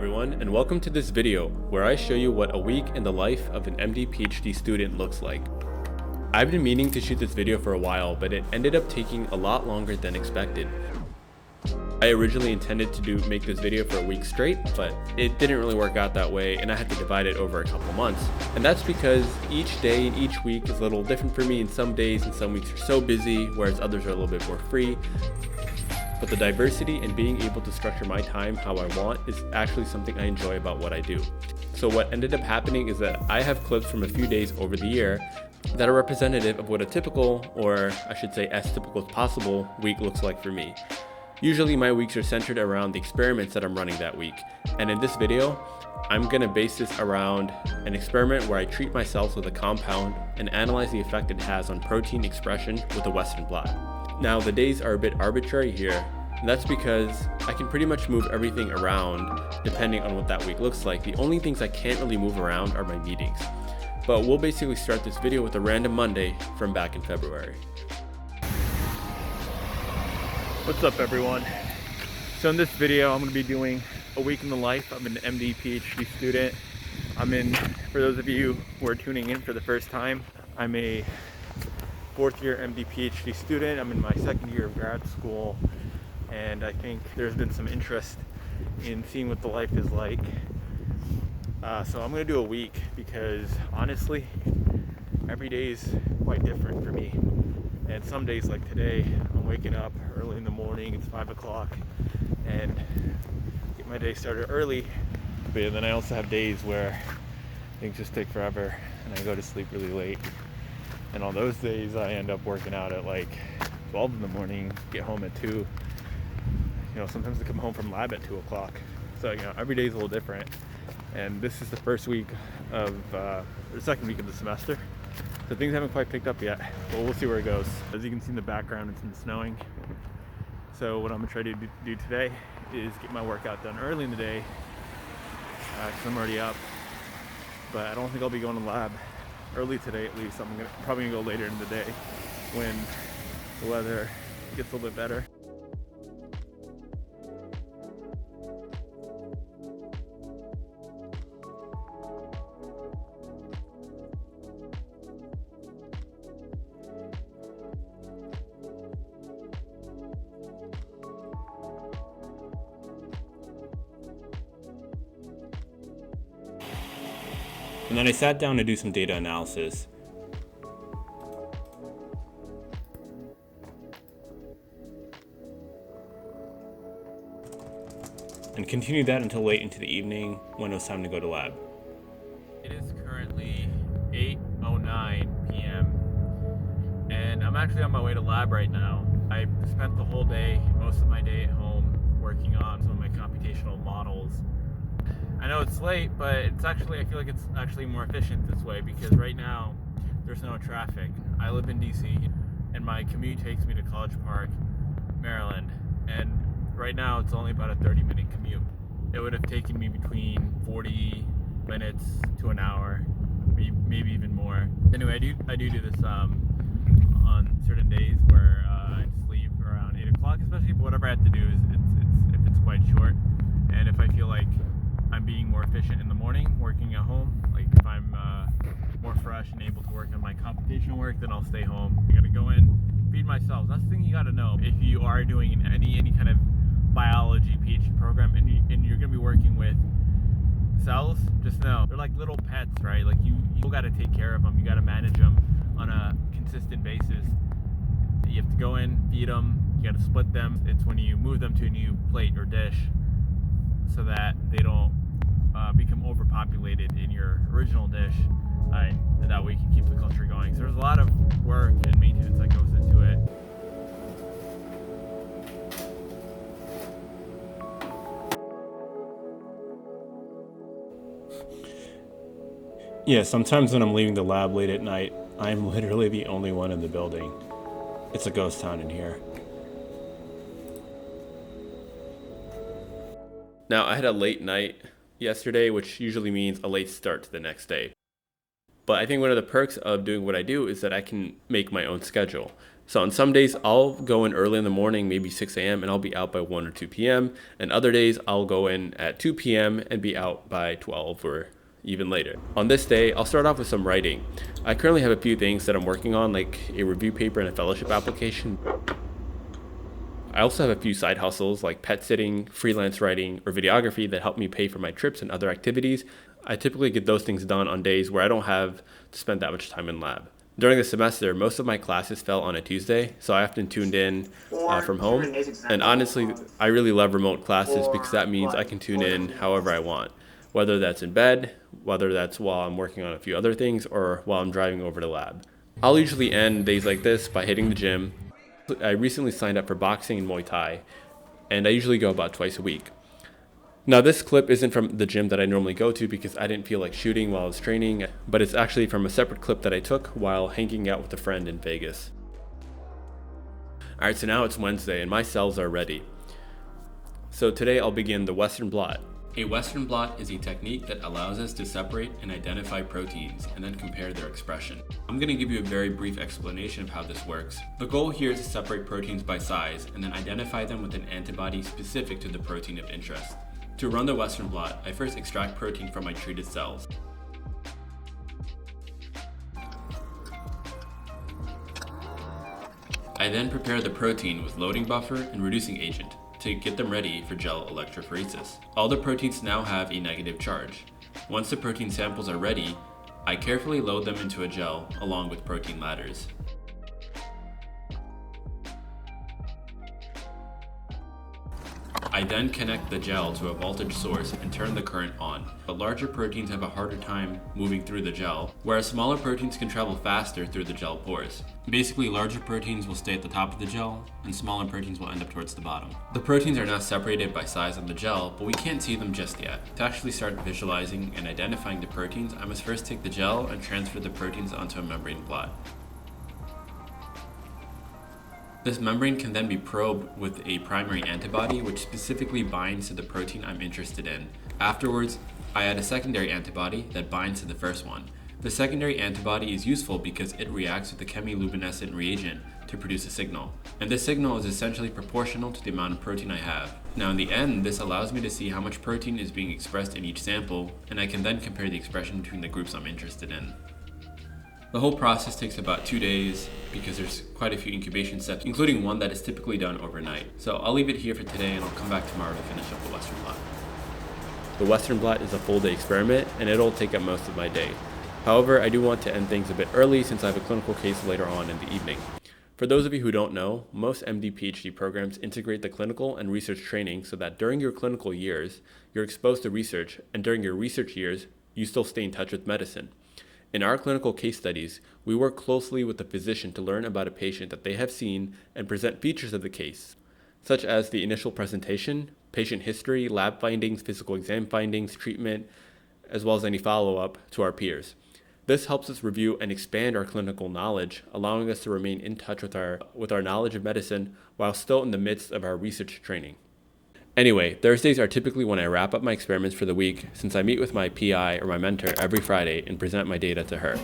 everyone, and welcome to this video where I show you what a week in the life of an MD-PhD student looks like. I've been meaning to shoot this video for a while, but it ended up taking a lot longer than expected. I originally intended to make this video for a week straight, but it didn't really work out that way and I had to divide it over a couple months. And that's because each day and each week is a little different for me, and some days and some weeks are so busy, whereas others are a little bit more free. But the diversity and being able to structure my time how I want is actually something I enjoy about what I do. So what ended up happening is that I have clips from a few days over the year that are representative of what a typical, or I should say as typical as possible, week looks like for me. Usually my weeks are centered around the experiments that I'm running that week. And in this video, I'm gonna base this around an experiment where I treat my cells with a compound and analyze the effect it has on protein expression with a Western blot. Now the days are a bit arbitrary here, and that's because I can pretty much move everything around depending on what that week looks like. The only things I can't really move around are my meetings. But we'll basically start this video with a random Monday from back in February. What's up everyone? So in this video I'm going to be doing a week in the life of an MD-PhD student. For those of you who are tuning in for the first time, I'm a fourth year MD-PhD student. I'm in my second year of grad school, and I think there's been some interest in seeing what the life is like. So I'm going to do a week because honestly, every day is quite different for me. And some days like today, I'm waking up early in the morning, it's 5 o'clock, and get my day started early. But then I also have days where things just take forever and I go to sleep really late. And on those days, I end up working out at like 12 in the morning, get home at 2. You know, sometimes I come home from lab at 2 o'clock. So, you know, every day is a little different. And this is the first week of, the second week of the semester. So things haven't quite picked up yet, but we'll see where it goes. As you can see in the background, it's been snowing. So what I'm gonna try to do today is get my workout done early in the day, because I'm already up. But I don't think I'll be going to lab early today at least. I'm probably gonna go later in the day when the weather gets a little bit better. And then I sat down to do some data analysis. And continued that until late into the evening when it was time to go to lab. It is currently 8:09 p.m. and I'm actually on my way to lab right now. I spent the whole day, most of my day at home, working on some of my computational models. I know it's late, but I feel like it's actually more efficient this way because right now there's no traffic. I live in DC and my commute takes me to College Park, Maryland, and right now it's only about a 30-minute commute. It would have taken me between 40 minutes to an hour, maybe even more. Anyway, I do this on certain days where I just leave around 8 o'clock, especially, but whatever I have to do if it's quite short. And if I feel like I'm being more efficient in the morning working at home, like if I'm more fresh and able to work on my computational work, then I'll stay home. I gotta go in, feed myself. That's the thing you gotta know. If you are doing any kind of biology PhD program and you're gonna be working with cells, just know they're like little pets, right? Like you gotta take care of them. You gotta manage them on a consistent basis. You have to go in, feed them, you gotta split them. It's when you move them to a new plate or dish so that they don't become overpopulated in your original dish, and that way you can keep the culture going. So there's a lot of work and maintenance that goes into it. Yeah, sometimes when I'm leaving the lab late at night, I'm literally the only one in the building. It's a ghost town in here. Now, I had a late night yesterday, which usually means a late start to the next day. But I think one of the perks of doing what I do is that I can make my own schedule. So on some days, I'll go in early in the morning, maybe 6 a.m., and I'll be out by 1 or 2 p.m. And other days, I'll go in at 2 p.m. and be out by 12 or even later. On this day, I'll start off with some writing. I currently have a few things that I'm working on, like a review paper and a fellowship application. I also have a few side hustles like pet sitting, freelance writing, or videography that help me pay for my trips and other activities. I typically get those things done on days where I don't have to spend that much time in lab. During the semester, most of my classes fell on a Tuesday, so I often tuned in from home. And honestly, I really love remote classes because that means I can tune in however I want, whether that's in bed, whether that's while I'm working on a few other things, or while I'm driving over to lab. I'll usually end days like this by hitting the gym. I recently signed up for boxing and Muay Thai, and I usually go about twice a week. Now this clip isn't from the gym that I normally go to because I didn't feel like shooting while I was training, but it's actually from a separate clip that I took while hanging out with a friend in Vegas. Alright, so now it's Wednesday and my cells are ready. So today I'll begin the Western blot. A Western blot is a technique that allows us to separate and identify proteins and then compare their expression. I'm going to give you a very brief explanation of how this works. The goal here is to separate proteins by size and then identify them with an antibody specific to the protein of interest. To run the Western blot, I first extract protein from my treated cells. I then prepare the protein with loading buffer and reducing agent to get them ready for gel electrophoresis. All the proteins now have a negative charge. Once the protein samples are ready, I carefully load them into a gel along with protein ladders. I then connect the gel to a voltage source and turn the current on. But larger proteins have a harder time moving through the gel, whereas smaller proteins can travel faster through the gel pores. Basically, larger proteins will stay at the top of the gel, and smaller proteins will end up towards the bottom. The proteins are now separated by size on the gel, but we can't see them just yet. To actually start visualizing and identifying the proteins, I must first take the gel and transfer the proteins onto a membrane blot. This membrane can then be probed with a primary antibody which specifically binds to the protein I'm interested in. Afterwards, I add a secondary antibody that binds to the first one. The secondary antibody is useful because it reacts with the chemiluminescent reagent to produce a signal. And this signal is essentially proportional to the amount of protein I have. Now in the end, this allows me to see how much protein is being expressed in each sample, and I can then compare the expression between the groups I'm interested in. The whole process takes about 2 days because there's quite a few incubation steps, including one that is typically done overnight. So I'll leave it here for today and I'll come back tomorrow to finish up the Western blot. The Western blot is a full day experiment and it'll take up most of my day. However, I do want to end things a bit early since I have a clinical case later on in the evening. For those of you who don't know, most MD-PhD programs integrate the clinical and research training so that during your clinical years, you're exposed to research, and during your research years, you still stay in touch with medicine. In our clinical case studies, we work closely with the physician to learn about a patient that they have seen and present features of the case, such as the initial presentation, patient history, lab findings, physical exam findings, treatment, as well as any follow-up to our peers. This helps us review and expand our clinical knowledge, allowing us to remain in touch with our knowledge of medicine while still in the midst of our research training. Anyway, Thursdays are typically when I wrap up my experiments for the week, since I meet with my PI or my mentor every Friday and present my data to her.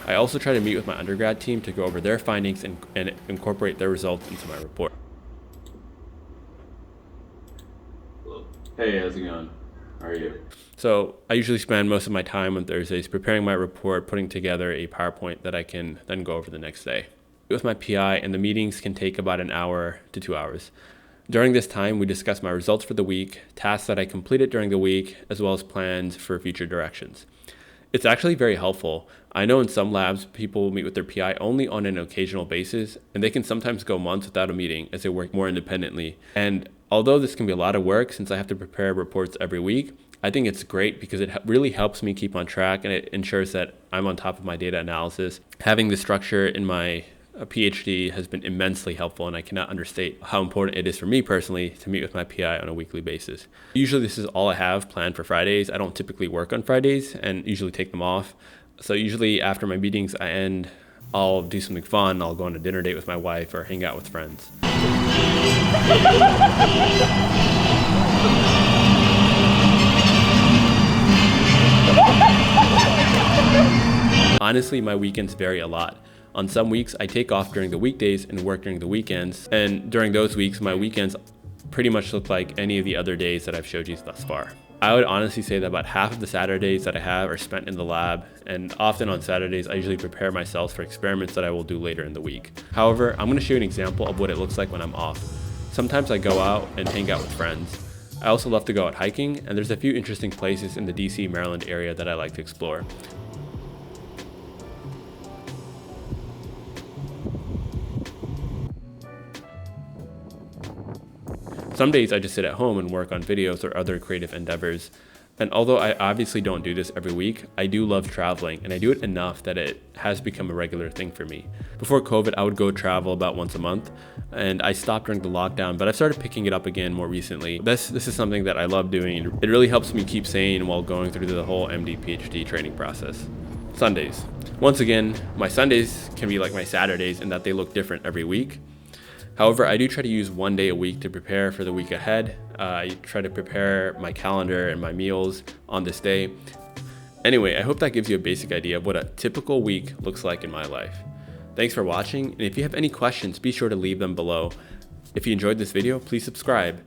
I also try to meet with my undergrad team to go over their findings and incorporate their results into my report. Hey, how's it going? How are you? So I usually spend most of my time on Thursdays preparing my report, putting together a PowerPoint that I can then go over the next day. With my PI, and the meetings can take about an hour to 2 hours. During this time, we discuss my results for the week, tasks that I completed during the week, as well as plans for future directions. It's actually very helpful. I know in some labs, people meet with their PI only on an occasional basis, and they can sometimes go months without a meeting as they work more independently. And although this can be a lot of work since I have to prepare reports every week, I think it's great because it really helps me keep on track and it ensures that I'm on top of my data analysis. Having the structure in my PhD has been immensely helpful, and I cannot understate how important it is for me personally to meet with my PI on a weekly basis. Usually this is all I have planned for Fridays. I don't typically work on Fridays and usually take them off. So usually after my meetings I'll do something fun. I'll go on a dinner date with my wife or hang out with friends. Honestly, my weekends vary a lot. On some weeks, I take off during the weekdays and work during the weekends, and during those weeks, my weekends pretty much look like any of the other days that I've showed you thus far. I would honestly say that about half of the Saturdays that I have are spent in the lab, and often on Saturdays I usually prepare myself for experiments that I will do later in the week. However, I'm going to show you an example of what it looks like when I'm off. Sometimes I go out and hang out with friends. I also love to go out hiking, and there's a few interesting places in the DC, Maryland area that I like to explore. Some days I just sit at home and work on videos or other creative endeavors. And although I obviously don't do this every week, I do love traveling, and I do it enough that it has become a regular thing for me. Before COVID, I would go travel about once a month, and I stopped during the lockdown, but I've started picking it up again more recently. This is something that I love doing. It really helps me keep sane while going through the whole MDPhD training process. Sundays. Once again, my Sundays can be like my Saturdays in that they look different every week. However, I do try to use one day a week to prepare for the week ahead. I try to prepare my calendar and my meals on this day. Anyway, I hope that gives you a basic idea of what a typical week looks like in my life. Thanks for watching, and if you have any questions, be sure to leave them below. If you enjoyed this video, please subscribe.